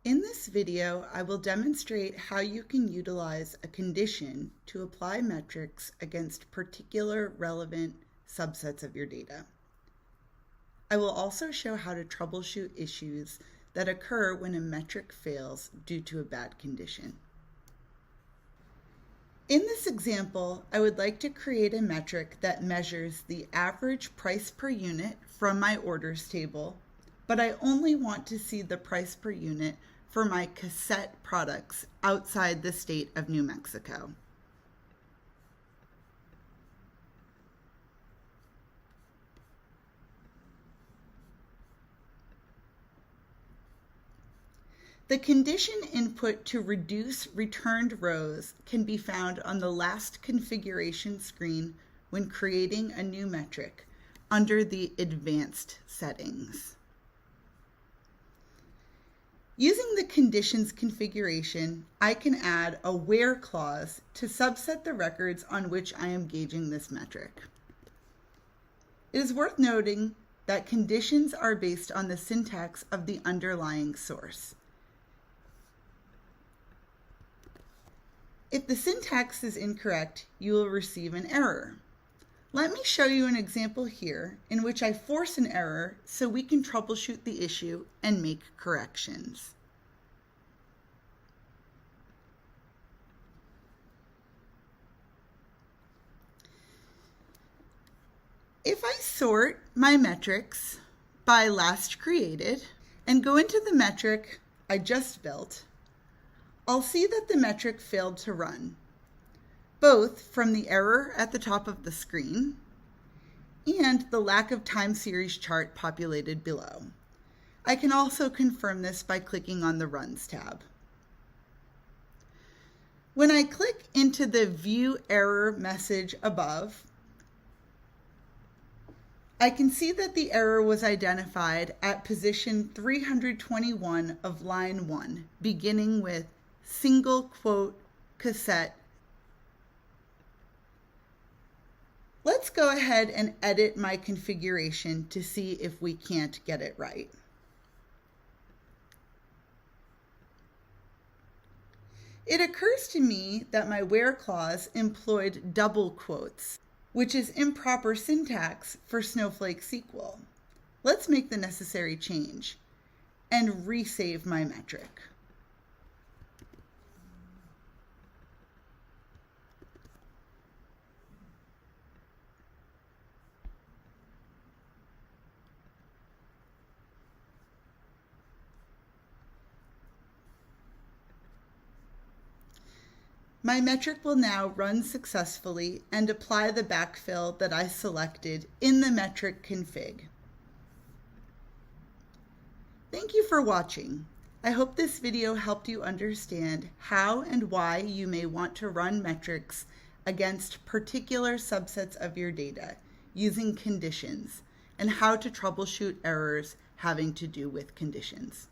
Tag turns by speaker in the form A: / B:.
A: In this video, I will demonstrate how you can utilize a condition to apply metrics against particular relevant subsets of your data. I will also show how to troubleshoot issues that occur when a metric fails due to a bad condition. In this example, I would like to create a metric that measures the average price per unit from my orders table, but I only want to see the price per unit for my cassette products outside the state of New Mexico. The condition input to reduce returned rows can be found on the last configuration screen when creating a new metric under the Advanced settings. Using the conditions configuration, I can add a where clause to subset the records on which I am gauging this metric. It is worth noting that conditions are based on the syntax of the underlying source. If the syntax is incorrect, you will receive an error. Let me show you an example here in which I force an error so we can troubleshoot the issue and make corrections. If I sort my metrics by last created and go into the metric I just built, I'll see that the metric failed to run, both from the error at the top of the screen and the lack of time series chart populated below. I can also confirm this by clicking on the Runs tab. When I click into the View Error message above, I can see that the error was identified at position 321 of line 1, beginning with single quote cassette. Let's go ahead and edit my configuration to see if we can't get it right. It occurs to me that my where clause employed double quotes, which is improper syntax for Snowflake SQL. Let's make the necessary change and resave my metric. My metric will now run successfully and apply the backfill that I selected in the metric config. Thank you for watching. I hope this video helped you understand how and why you may want to run metrics against particular subsets of your data using conditions and how to troubleshoot errors having to do with conditions.